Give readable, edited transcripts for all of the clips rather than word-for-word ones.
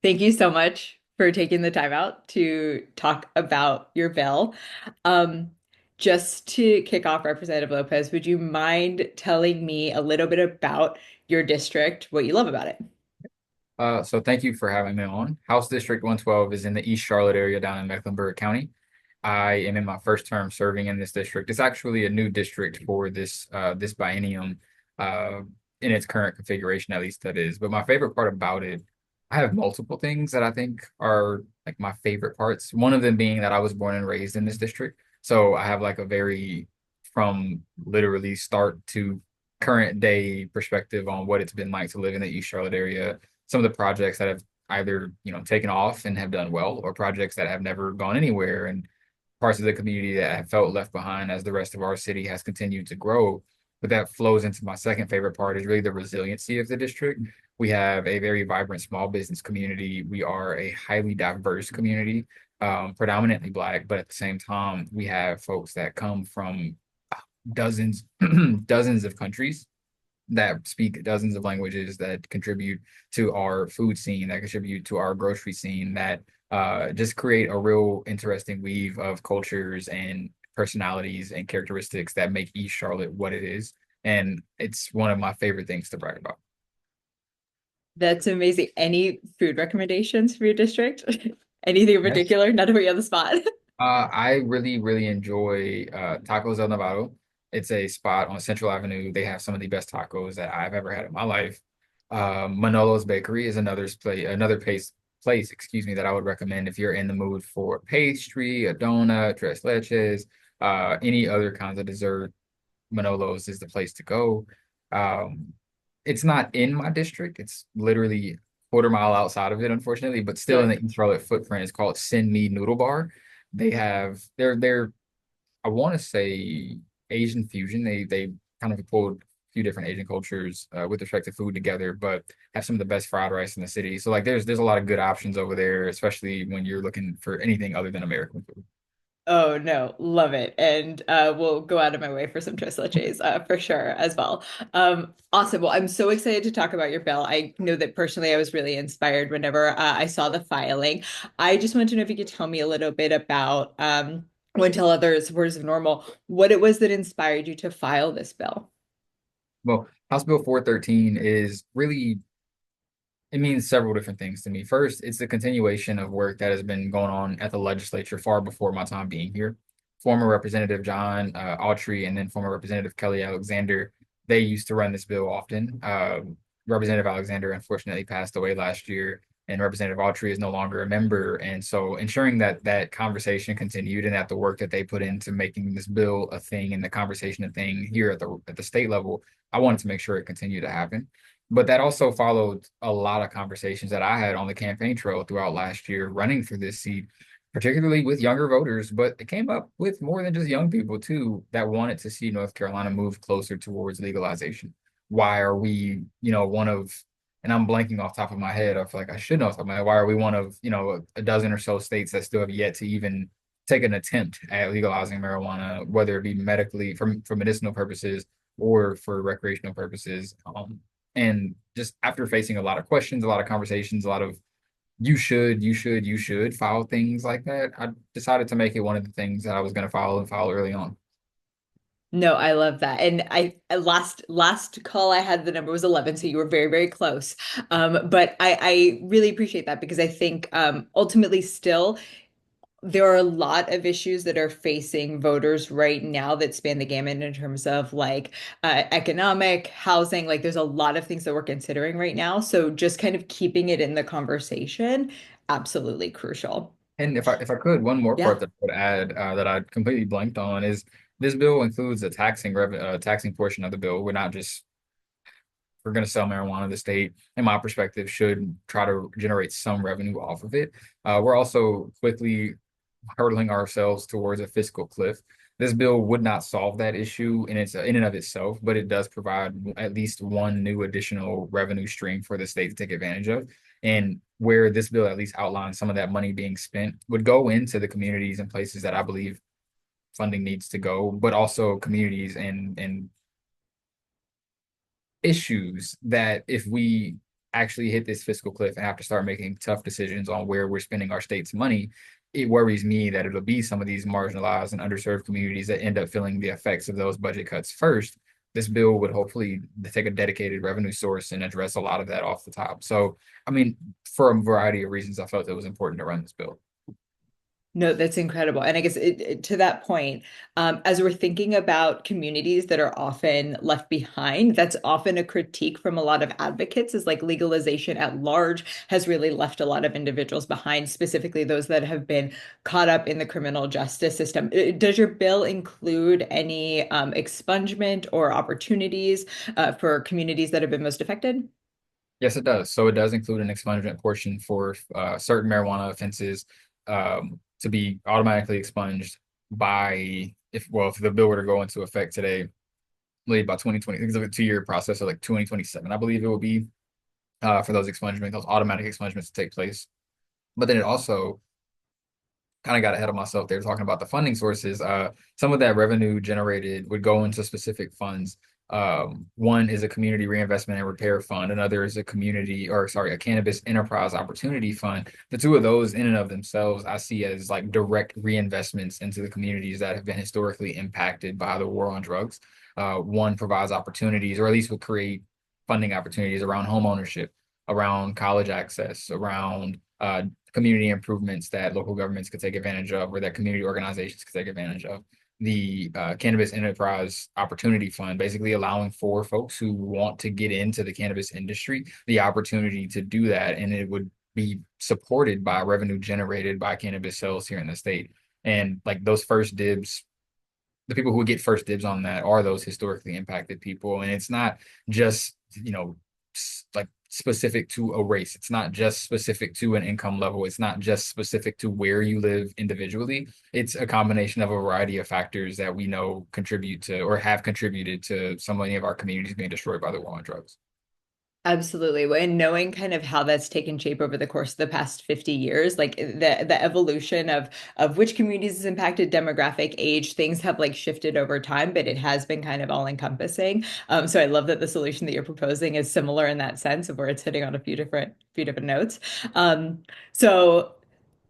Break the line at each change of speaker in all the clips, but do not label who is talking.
Thank you so much for taking the time out to talk about your bill. Um, just to kick off, Representative Lopez, would you mind telling me a little bit about your district, what you love about it?
So thank you for having me on. House District 112 is in the East Charlotte area down in Mecklenburg County. I am in my first term serving in this district. It's actually a new district for this biennium, uh, in its current configuration, at least that is. But my favorite part about it, I have multiple things that I think are like my favorite parts. One of them being that I was born and raised in this district. So I have like a very from literally start to current day perspective on what it's been like to live in the East Charlotte area, some of the projects that have either taken off and have done well, or projects that have never gone anywhere, and parts of the community that have felt left behind as the rest of our city has continued to grow. But that flows into my second favorite part, is really the resiliency of the district. We have a very vibrant small business community. We are a highly diverse community, predominantly Black, but at the same time, we have folks that come from dozens, dozens of countries, that speak dozens of languages, that contribute to our food scene, that contribute to our grocery scene, that just create a real interesting weave of cultures and personalities and characteristics that make East Charlotte what it is. And it's one of my favorite things to brag about.
That's amazing. Any food recommendations for your district? Anything in
Yes.
particular? Not to put you on the spot.
I really, really enjoy Tacos El Nevado. It's a spot on Central Avenue. They have some of the best tacos that I've ever had in my life. Manolo's Bakery is another place, excuse me, that I would recommend if you're in the mood for pastry, a donut, tres leches, any other kinds of dessert. Manolo's is the place to go. Um, it's not in my district. It's literally quarter mile outside of it, unfortunately, but still in
Sure.
the East Charlotte footprint. It's called Send Me Noodle Bar. They're I want to say Asian fusion. They kind of pulled a few different Asian cultures with respect to food together, but have some of the best fried rice in the city. So like there's a lot of good options over there, especially when you're looking for anything other than American food.
Oh no, love it. And we'll go out of my way for some tres leches for sure as well. Awesome. Well, I'm so excited to talk about your bill. I know that personally I was really inspired whenever I saw the filing. I just want to know if you could tell me a little bit about when tell others words of normal, what it was that inspired you to file this bill.
Well, House Bill 413 is really, it means several different things to me. First, it's the continuation of work that has been going on at the legislature far before my time being here. Former Representative John Autry and then former Representative Kelly Alexander, they used to run this bill often. Representative Alexander unfortunately passed away last year, and Representative Autry is no longer a member. And so ensuring that that conversation continued and that the work that they put into making this bill a thing and the conversation a thing here at the state level, I wanted to make sure it continued to happen. But that also followed a lot of conversations that I had on the campaign trail throughout last year running for this seat, particularly with younger voters. But it came up with more than just young people, too, that wanted to see North Carolina move closer towards legalization. Why are we, one of, and I'm blanking off the top of my head, I feel like I should know off the top of my head, why are we one of, a dozen or so states that still have yet to even take an attempt at legalizing marijuana, whether it be medically, for medicinal purposes or for recreational purposes. And just after facing a lot of questions, a lot of conversations, a lot of you should file things like that, I decided to make it one of the things that I was going to file and file early on.
No, I love that. And last call I had the number was 11, so you were very, very close. But I really appreciate that because I think ultimately still there are a lot of issues that are facing voters right now that span the gamut in terms of like economic, housing, like there's a lot of things that we're considering right now. So just kind of keeping it in the conversation, absolutely crucial.
And if I could, one more part
Yeah.
that I would add that I completely blanked on is this bill includes a taxing portion of the bill. We're going to sell marijuana. The state, in my perspective, should try to generate some revenue off of it. We're also quickly hurtling ourselves towards a fiscal cliff. This bill would not solve that issue in and of itself, but it does provide at least one new additional revenue stream for the state to take advantage of. And where this bill at least outlines some of that money being spent would go into the communities and places that I believe funding needs to go, but also communities and issues that if we actually hit this fiscal cliff and have to start making tough decisions on where we're spending our state's money, it worries me that it'll be some of these marginalized and underserved communities that end up feeling the effects of those budget cuts first. This bill would hopefully take a dedicated revenue source and address a lot of that off the top. So, I mean, for a variety of reasons, I felt it was important to run this bill.
No, that's incredible. And I guess to that point, as we're thinking about communities that are often left behind, that's often a critique from a lot of advocates is like legalization at large has really left a lot of individuals behind, specifically those that have been caught up in the criminal justice system. Does your bill include any expungement or opportunities for communities that have been most affected?
Yes, it does. So it does include an expungement portion for certain marijuana offenses to be automatically expunged by if the bill were to go into effect today, late by 2020. I think it's like a 2-year process, so like 2027, I believe it will be for those expungements, those automatic expungements to take place. But then it also kind of got ahead of myself there talking about the funding sources. Some of that revenue generated would go into specific funds. One is a community reinvestment and repair fund. Another is a cannabis enterprise opportunity fund. The two of those in and of themselves, I see as like direct reinvestments into the communities that have been historically impacted by the war on drugs. One provides opportunities, or at least will create funding opportunities around home ownership, around college access, around community improvements that local governments could take advantage of or that community organizations could take advantage of. The Cannabis Enterprise Opportunity Fund, basically allowing for folks who want to get into the cannabis industry the opportunity to do that. And it would be supported by revenue generated by cannabis sales here in the state. And like those first dibs, the people who would get first dibs on that are those historically impacted people. And it's not just, like specific to a race. It's not just specific to an income level. It's not just specific to where you live individually. It's a combination of a variety of factors that we know contribute to or have contributed to so many of our communities being destroyed by the war on drugs.
Absolutely. And knowing kind of how that's taken shape over the course of the past 50 years, like the evolution of which communities is impacted, demographic, age, things have like shifted over time, but it has been kind of all encompassing. So I love that the solution that you're proposing is similar in that sense of where it's hitting on a few different notes. So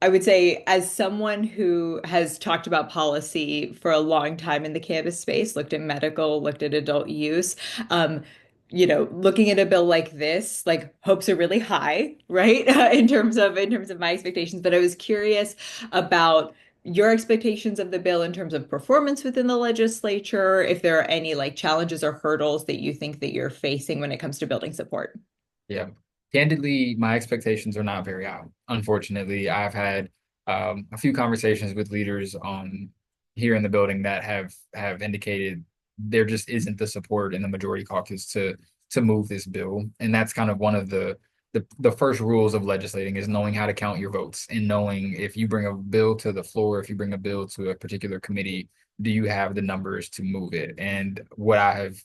I would say, as someone who has talked about policy for a long time in the cannabis space, looked at medical, looked at adult use, um, looking at a bill like this, like hopes are really high, right? In terms of my expectations. But I was curious about your expectations of the bill in terms of performance within the legislature, if there are any like challenges or hurdles that you think that you're facing when it comes to building support.
Yeah. Candidly, my expectations are not very high. Unfortunately, I've had a few conversations with leaders on here in the building that have indicated there just isn't the support in the majority caucus to move this bill. And that's kind of one of the first rules of legislating is knowing how to count your votes and knowing if you bring a bill to the floor, if you bring a bill to a particular committee, do you have the numbers to move it? And what I have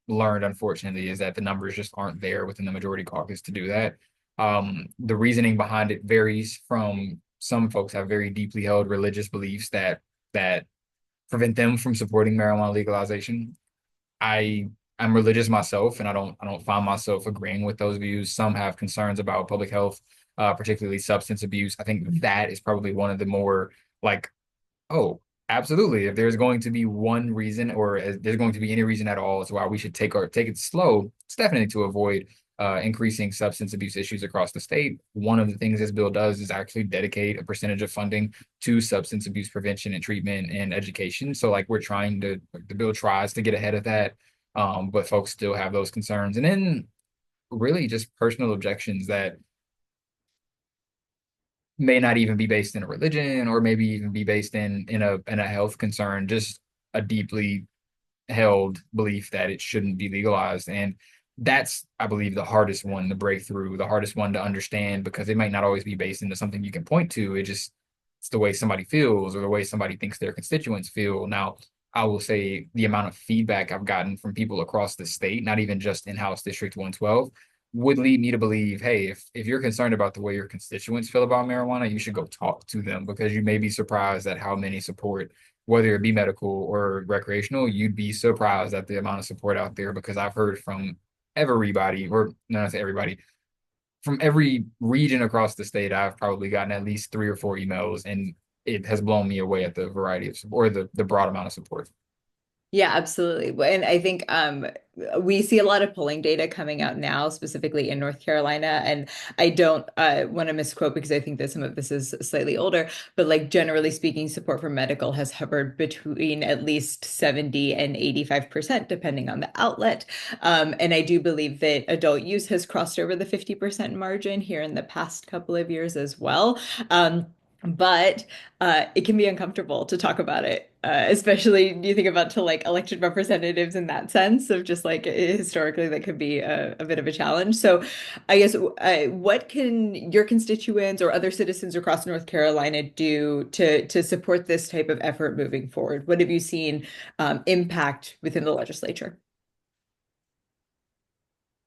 learned, unfortunately, is that the numbers just aren't there within the majority caucus to do that. The reasoning behind it varies from some folks have very deeply held religious beliefs that prevent them from supporting marijuana legalization. I I'm religious myself, and I don't find myself agreeing with those views. Some have concerns about public health, particularly substance abuse. I think that is probably one of the more like oh, absolutely. If there's going to be one reason, or if there's going to be any reason at all, as to why we should take it slow, it's definitely to avoid increasing substance abuse issues across the state. One of the things this bill does is actually dedicate a percentage of funding to substance abuse prevention and treatment and education. So, like, the bill tries to get ahead of that, but folks still have those concerns. And then, really, just personal objections that may not even be based in a religion or maybe even be based in a health concern, just a deeply held belief that it shouldn't be legalized. And that's, I believe, the hardest one to break through, the hardest one to understand, because it might not always be based into something you can point to. It's the way somebody feels or the way somebody thinks their constituents feel. Now, I will say the amount of feedback I've gotten from people across the state, not even just in House District 112, would lead me to believe, hey, if you're concerned about the way your constituents feel about marijuana, you should go talk to them, because you may be surprised at how many support, whether it be medical or recreational. You'd be surprised at the amount of support out there, because I've heard from everybody, or no, not everybody, from every region across the state, I've probably gotten at least 3 or 4 emails, and it has blown me away at the variety of support, or the broad amount of support.
Yeah, absolutely. And I think we see a lot of polling data coming out now, specifically in North Carolina. And I don't want to misquote because I think that some of this is slightly older, but like generally speaking, support for medical has hovered between at least 70 and 85%, depending on the outlet. And I do believe that adult use has crossed over the 50% margin here in the past couple of years as well. But it can be uncomfortable to talk about it, especially you think about to like elected representatives in that sense of just like historically that could be a bit of a challenge. So I guess what can your constituents or other citizens across North Carolina do to support this type of effort moving forward? What have you seen impact within the legislature?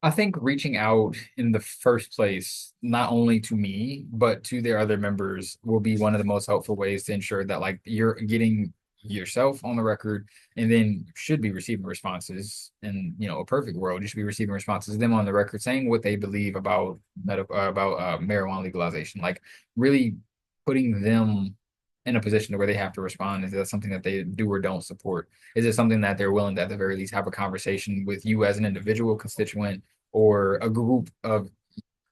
I think reaching out in the first place, not only to me, but to their other members, will be one of the most helpful ways to ensure that like you're getting yourself on the record, and then you should be receiving responses in, a perfect world. You should be receiving responses, them on the record saying what they believe about medical about marijuana legalization, like really putting them in a position where they have to respond. Is that something that they do or don't support? Is it something that they're willing to at the very least have a conversation with you as an individual constituent, or a group of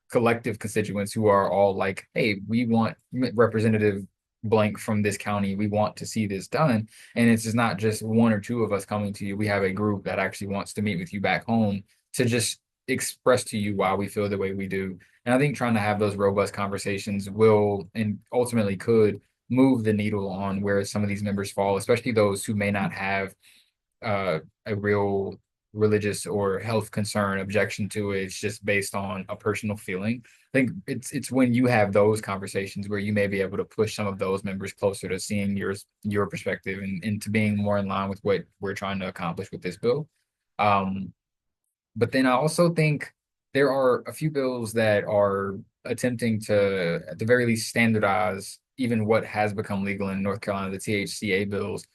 collective constituents who are all like, hey, we want representative blank from this county. We want to see this done. And it's just not just one or two of us coming to you. We have a group that actually wants to meet with you back home to just express to you why we feel the way we do. And I think trying to have those robust conversations will and ultimately could move the needle on where some of these members fall, especially those who may not have a real religious or health concern objection to it. It's just based on a personal feeling. I think it's when you have those conversations where you may be able to push some of those members closer to seeing your perspective, and to being more in line with what we're trying to accomplish with this bill. Um, but then I also think there are a few bills that are attempting to, at the very least, standardize even what has become legal in North Carolina, the THCA bills.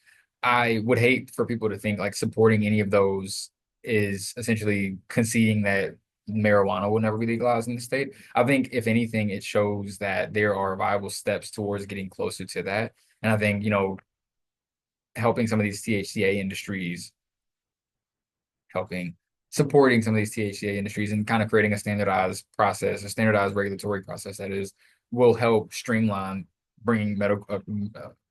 I would hate for people to think like supporting any of those is essentially conceding that marijuana will never be legalized in the state. I think, if anything, it shows that there are viable steps towards getting closer to that. And I think, helping some of these THCA industries, helping supporting some of these THCA industries and kind of creating a standardized process, a standardized regulatory process that is will help streamline bringing medical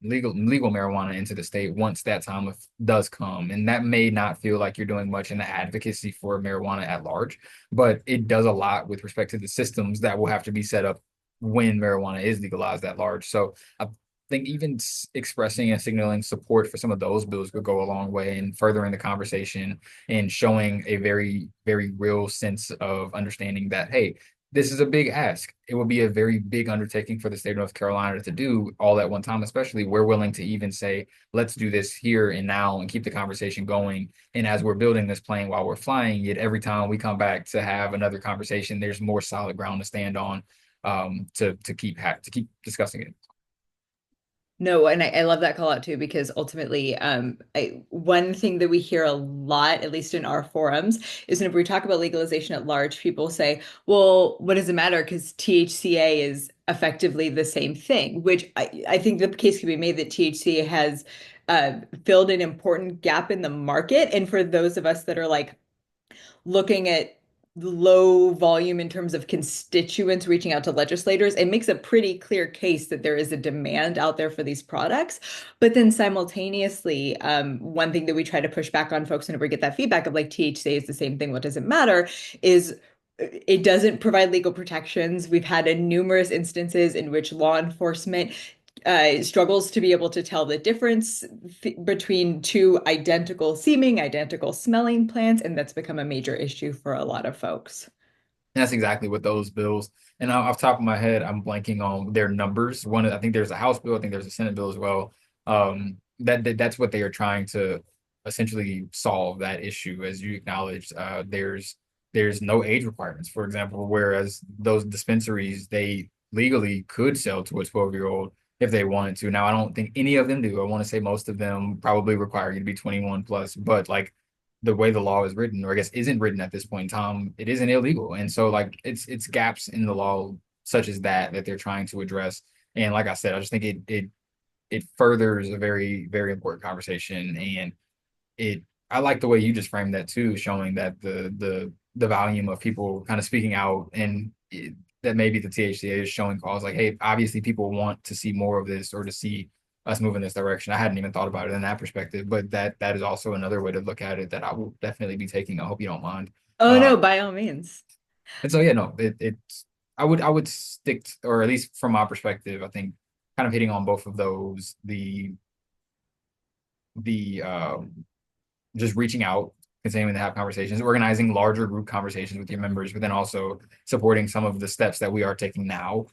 legal marijuana into the state once that time does come. And that may not feel like you're doing much in the advocacy for marijuana at large, but it does a lot with respect to the systems that will have to be set up when marijuana is legalized at large. So I think even expressing and signaling support for some of those bills could go a long way in furthering the conversation and showing a very, very real sense of understanding that, hey, this is a big ask. It will be a very big undertaking for the state of North Carolina to do all at one time, especially. We're willing to even say, let's do this here and now and keep the conversation going. And as we're building this plane while we're flying it, every time we come back to have another conversation, there's more solid ground to stand on, to keep discussing it.
No, and I love that call out too, because ultimately, one thing that we hear a lot, at least in our forums, is whenever we talk about legalization at large, people say, well, what does it matter? Because THCA is effectively the same thing, which I think the case can be made that THCA has filled an important gap in the market. And for those of us that are like, looking at low volume in terms of constituents reaching out to legislators, it makes a pretty clear case that there is a demand out there for these products. But then simultaneously, one thing that we try to push back on folks whenever we get that feedback of like THC is the same thing, what does it matter, is it doesn't provide legal protections. We've had numerous instances in which law enforcement struggles to be able to tell the difference between two identical seeming, identical smelling plants, and that's become a major issue for a lot of folks.
That's exactly what those bills. And off the top of my head, I'm blanking on their numbers. I think there's a House bill. I think there's a Senate bill as well. That's what they are trying to essentially solve that issue. As you acknowledged, there's no age requirements, for example, whereas those dispensaries, they legally could sell to a 12-year-old if they wanted to. Now, I don't think any of them do. I want to say most of them probably require you to be 21 plus, but like the way the law is written, or I guess isn't written at this point in time, it isn't illegal. And so like it's gaps in the law such as that they're trying to address. And like I said, I just think it furthers a very, very important conversation. And it I like the way you just framed that too, showing that the volume of people kind of speaking out and that maybe the THCA is showing cause like, hey, obviously people want to see more of this or to see us move in this direction. I hadn't even thought about it in that perspective, but that is also another way to look at it that I will definitely be taking. I hope you don't mind.
Oh
Uh,
no, by all means.
and so yeah, no, it's I would stick to, or at least from my perspective, I think kind of hitting on both of those, the just reaching out, continuing to have conversations, organizing larger group conversations with your members, but then also supporting some of the steps that we are taking now,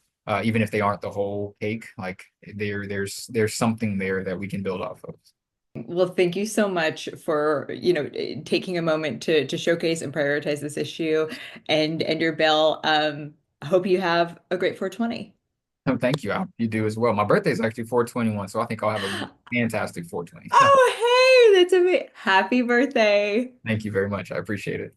even if they aren't the whole cake. Like there's something there that we can build off of.
Well, thank you so much for, taking a moment to showcase and prioritize this issue and your bill. I hope you have a great 420.
No, thank you. You do as well. My birthday is actually 4/21, so I think I'll have a fantastic 4/20.
Oh, hey, that's amazing. Happy birthday.
Thank you very much. I appreciate it.